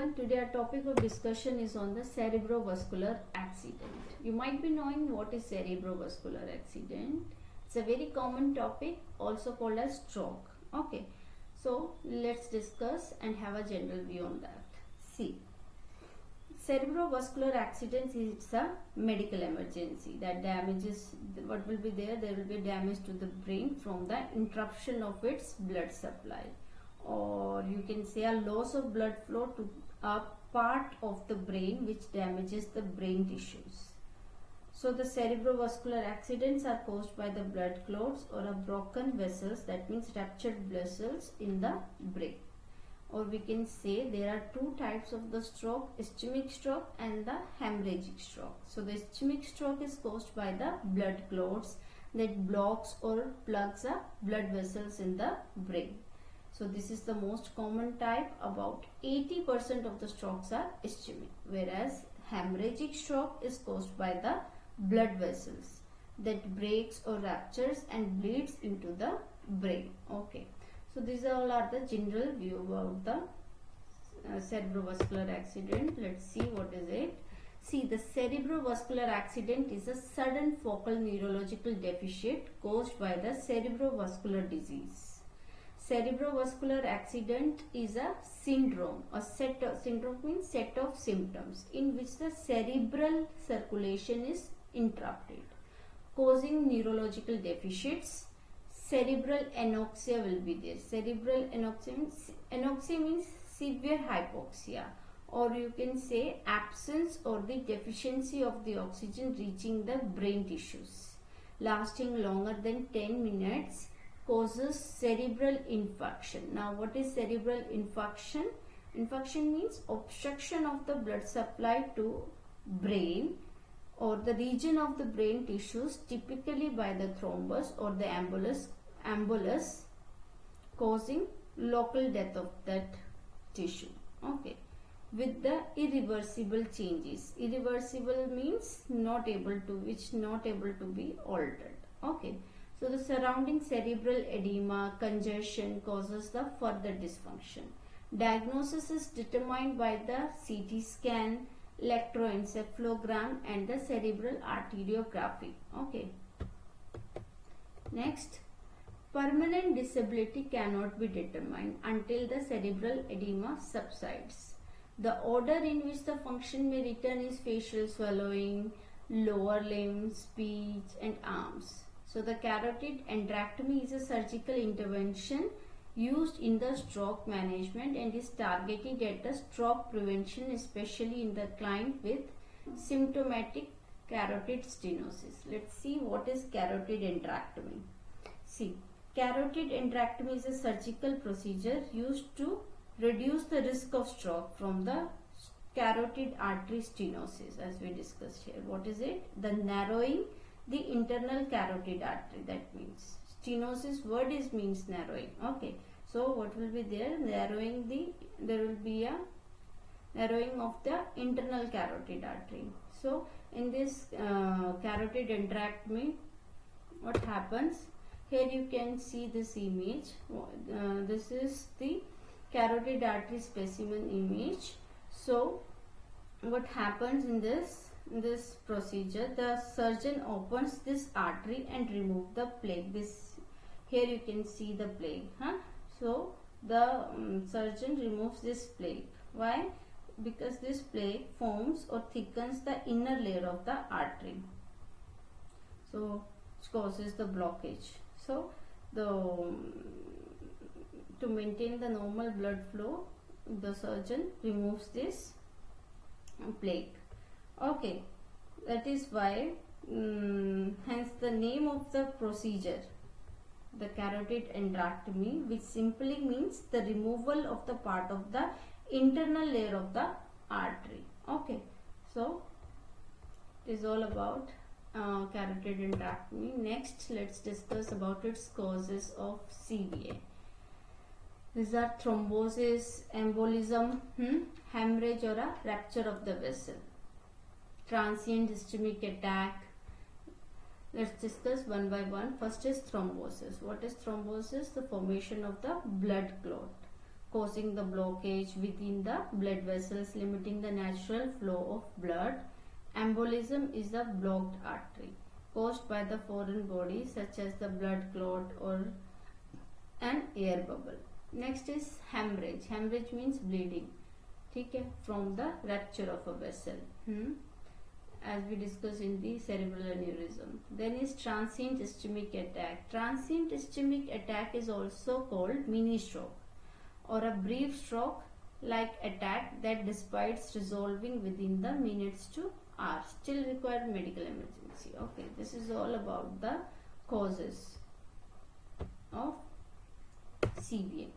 everyone, today our topic of discussion is on the cerebrovascular accident. You might be knowing what is cerebrovascular accident. It's a very common topic, also called as stroke. Okay, so let's discuss and have a general view on that. See, cerebrovascular accident is a medical emergency that damages, what will be there? There will be damage to the brain from the interruption of its blood supply, or you can say a loss of blood flow to a part of the brain which damages the brain tissues. So the cerebrovascular accidents are caused by the blood clots or a broken vessels, that means ruptured vessels in the brain. Or we can say there are two types of the stroke, ischemic stroke and the hemorrhagic stroke. So the ischemic stroke is caused by the blood clots that blocks or plugs up blood vessels in the brain. So this is the most common type. About 80% of the strokes are ischemic, whereas hemorrhagic stroke is caused by the blood vessels that breaks or ruptures and bleeds into the brain. Okay, so these all are the general view about the cerebrovascular accident. Let's see what is it. See, the cerebrovascular accident is a sudden focal neurological deficit caused by the cerebrovascular disease. Cerebrovascular accident is a syndrome. Syndrome means set of symptoms in which the cerebral circulation is interrupted, causing neurological deficits. Cerebral anoxia will be there. Cerebral anoxia means severe hypoxia, or you can say absence or the deficiency of the oxygen reaching the brain tissues, lasting longer than 10 minutes. Causes cerebral infarction. Now, what is cerebral infarction? Infarction means obstruction of the blood supply to brain or the region of the brain tissues, typically by the thrombus or the embolus, causing local death of that tissue. Okay, with the irreversible changes. Irreversible means not able to be altered. Okay. So the surrounding cerebral edema, congestion causes the further dysfunction. Diagnosis is determined by the CT scan, electroencephalogram and the cerebral arteriography. Okay. Next, permanent disability cannot be determined until the cerebral edema subsides. The order in which the function may return is facial swallowing, lower limbs, speech and arms. So the carotid endarterectomy is a surgical intervention used in the stroke management and is targeted at the stroke prevention, especially in the client with symptomatic carotid stenosis. Let's see what is carotid endarterectomy. See, carotid endarterectomy is a surgical procedure used to reduce the risk of stroke from the carotid artery stenosis, as we discussed here. What is it? The narrowing the internal carotid artery, that means stenosis word means narrowing. Okay, so what will be there? There will be a narrowing of the internal carotid artery. So in this carotid endarterectomy, what happens? Here you can see this image. This is the carotid artery specimen image. So what happens in this procedure? The surgeon opens this artery and remove the plaque. Here you can see the plaque. So the surgeon removes this plaque. Why? Because this plaque forms or thickens the inner layer of the artery, so it causes the blockage. So to maintain the normal blood flow, the surgeon removes this plaque. Okay, that is why hence the name of the procedure, the carotid endarterectomy, which simply means the removal of the part of the internal layer of the artery. Okay, so it is all about carotid endarterectomy. Next, let's discuss about its causes of CVA. These are thrombosis, embolism, hemorrhage or a rupture of the vessel, transient ischemic attack. Let's discuss one by one. First is thrombosis. What is thrombosis? The formation of the blood clot causing the blockage within the blood vessels, limiting the natural flow of blood. Embolism is a blocked artery caused by the foreign body such as the blood clot or an air bubble. Next is hemorrhage. Hemorrhage means bleeding, okay, from the rupture of a vessel, as we discussed in the cerebral aneurysm. Then is transient ischemic attack. Transient ischemic attack is also called mini stroke or a brief stroke like attack that despite resolving within the minutes to hours still require medical emergency. Okay, this is all about the causes of CVA.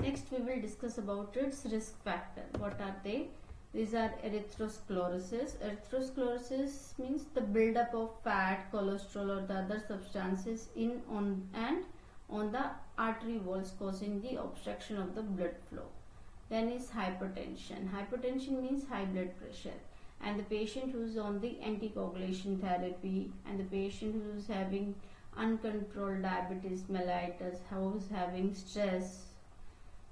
Next we will discuss about its risk factor. What are they? These are atherosclerosis. Atherosclerosis means the buildup of fat, cholesterol or the other substances on the artery walls, causing the obstruction of the blood flow. Then is hypertension. Hypertension means high blood pressure, and the patient who is on the anticoagulation therapy, and the patient who is having uncontrolled diabetes mellitus, who is having stress,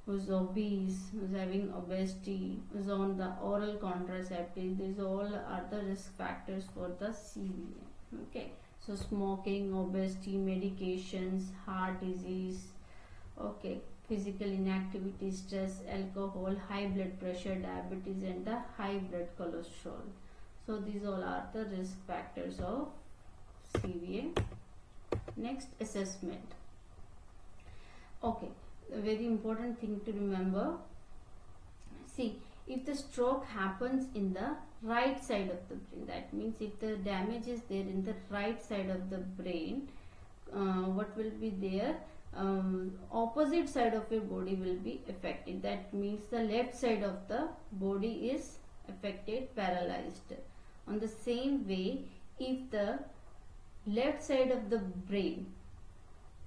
who's obese, who's having obesity, who's on the oral contraceptive. These all are the risk factors for the CVA. Okay, so smoking, obesity, medications, heart disease, okay, physical inactivity, stress, alcohol, high blood pressure, diabetes and the high blood cholesterol. So these all are the risk factors of CVA. Next, assessment. Okay, a very important thing to remember. See, if the stroke happens in the right side of the brain, that means if the damage is there in the right side of the brain, what will be there? Opposite side of your body will be affected. That means the left side of the body is affected, paralyzed. On the same way, if the left side of the brain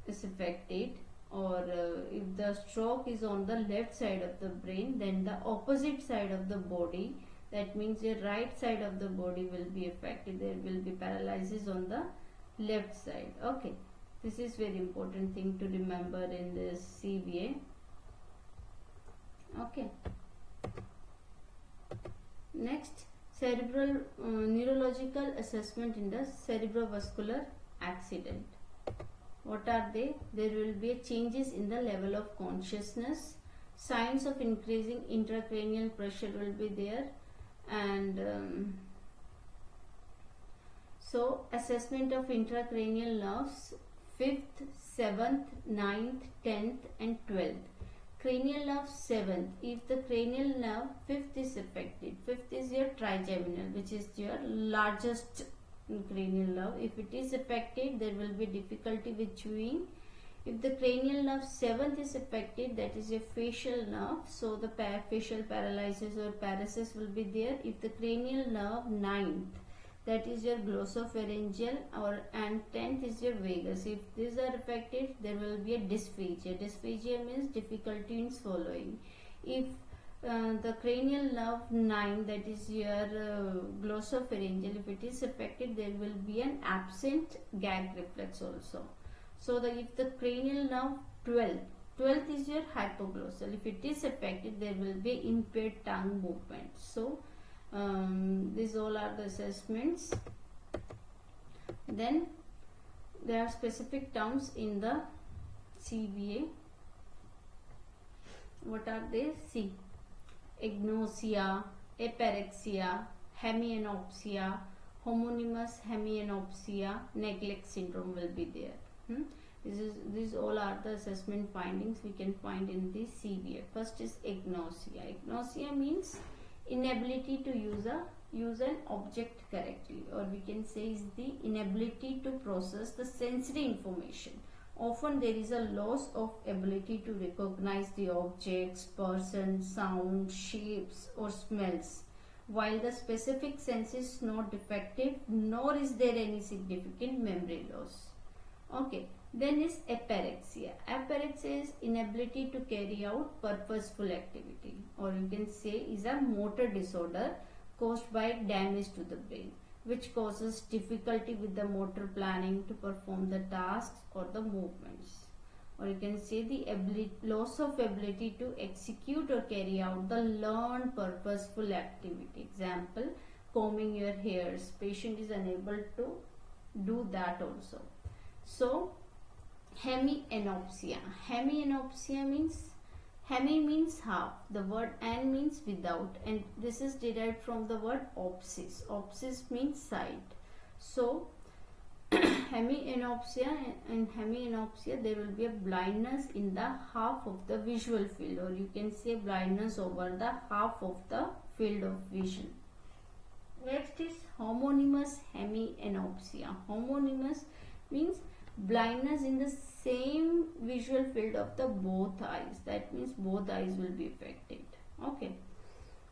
is affected, or if the stroke is on the left side of the brain, then the opposite side of the body, that means your right side of the body will be affected. There will be paralysis on the left side. Okay, this is very important thing to remember in this CVA. Okay, next, cerebral neurological assessment in the cerebrovascular accident. What are they? There will be changes in the level of consciousness, signs of increasing intracranial pressure will be there, and so assessment of intracranial nerves 5th, 7th, 9th, 10th and 12th. Cranial nerve 7th. If the cranial nerve 5th is affected, 5th is your trigeminal, which is your largest cranial nerve. If it is affected, there will be difficulty with chewing. If the cranial nerve 7th is affected, that is your facial nerve, so the facial paralysis or paresis will be there. If the cranial nerve 9th, that is your glossopharyngeal, and 10th is your vagus. If these are affected, there will be a dysphagia. Dysphagia means difficulty in swallowing. If the cranial nerve 9, that is your glossopharyngeal, if it is affected, there will be an absent gag reflex also. So if the cranial nerve 12th is your hypoglossal. If it is affected, there will be impaired tongue movement. So these all are the assessments. Then there are specific terms in the CVA. What are they? See, agnosia, apraxia, hemianopsia, homonymous hemianopsia, neglect syndrome will be there. These all are the assessment findings we can find in the CVA. First is agnosia. Agnosia means inability to use an object correctly, or we can say is the inability to process the sensory information. Often there is a loss of ability to recognize the objects, person, sound, shapes or smells. While the specific sense is not defective, nor is there any significant memory loss. Okay, then is apraxia. Apraxia is inability to carry out purposeful activity, or you can say is a motor disorder caused by damage to the brain, which causes difficulty with the motor planning to perform the tasks or the movements. or you can say the loss of ability to execute or carry out the learned purposeful activity. Example, combing your hairs. Patient is unable to do that also. So hemianopsia. Hemianopsia means, hemi means half, the word an means without, and this is derived from the word opsis. Opsis means side. So hemianopsia, in hemianopsia there will be a blindness in the half of the visual field, or you can say blindness over the half of the field of vision. Next is homonymous hemianopsia. Homonymous means blindness in the same visual field of the both eyes. That means both eyes will be affected. Okay.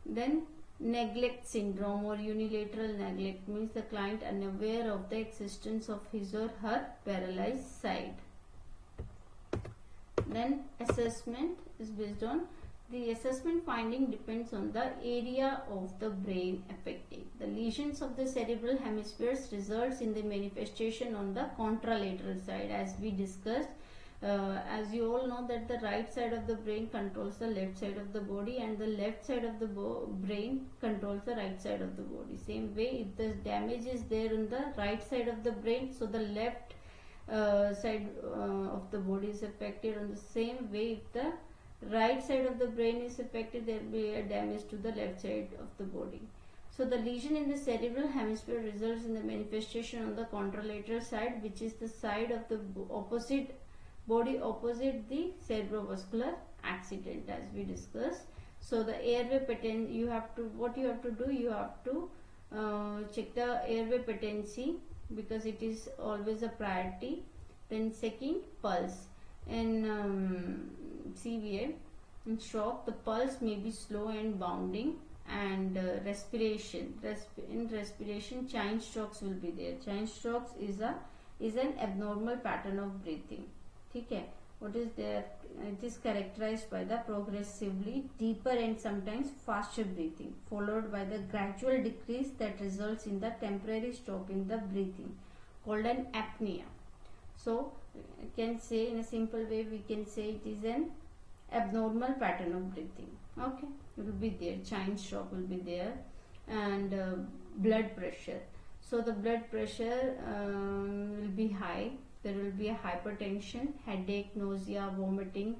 Then neglect syndrome or unilateral neglect means the client unaware of the existence of his or her paralyzed side. Then assessment is based on, the assessment finding depends on the area of the brain affected. The lesions of the cerebral hemispheres results in the manifestation on the contralateral side, as we discussed. As you all know that the right side of the brain controls the left side of the body, and the left side of the brain controls the right side of the body. Same way, if the damage is there in the right side of the brain, so the left side of the body is affected. On the same way, if the right side of the brain is affected, there will be a damage to the left side of the body. So the lesion in the cerebral hemisphere results in the manifestation on the contralateral side, which is the side of the body opposite the cerebrovascular accident, as we discussed. So the airway pattern, what you have to do, you have to check the airway patency, because it is always a priority. Then second, pulse. In CVA, in shock, the pulse may be slow and bounding, and respiration. In respiration, chain strokes will be there. Chain strokes is an abnormal pattern of breathing. Okay, what is there? It is characterized by the progressively deeper and sometimes faster breathing, followed by the gradual decrease that results in the temporary stop in the breathing, called an apnea. So you can say, in a simple way, we can say it is an abnormal pattern of breathing. Okay, it will be there. Chain stroke will be there. And blood pressure. So the blood pressure will be high. There will be a hypertension, headache, nausea, vomiting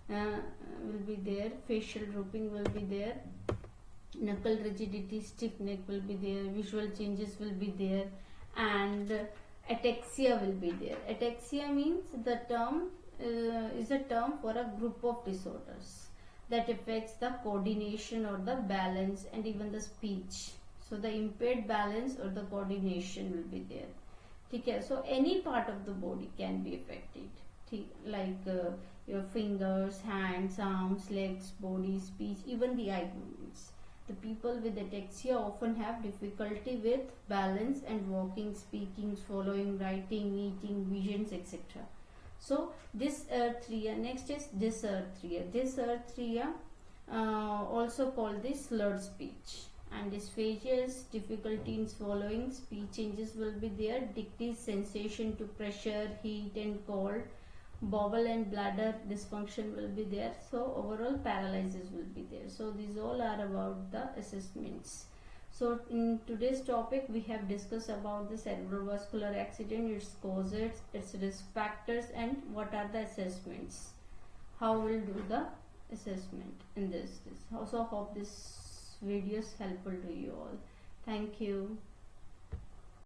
will be there. Facial drooping will be there. Knuckle rigidity, stiff neck will be there. Visual changes will be there. And ataxia will be there. Ataxia means the term is a term for a group of disorders that affects the coordination or the balance and even the speech. So the impaired balance or the coordination will be there. Okay, so any part of the body can be affected, like your fingers, hands, arms, legs, body, speech, even the eye movements. The people with ataxia often have difficulty with balance and walking, speaking, swallowing, writing, eating, visions, etc. So dysarthria. Next is dysarthria. Dysarthria, also called the slurred speech. And dysphagia is difficulty in swallowing, speech changes will be there, decreased sensation to pressure, heat and cold, bowel and bladder dysfunction will be there. So overall paralysis will be there. So these all are about the assessments. So in today's topic we have discussed about the cerebrovascular accident, its causes, its risk factors, and what are the assessments. How we'll do the assessment in this. Also hope this video is helpful to you all. Thank you.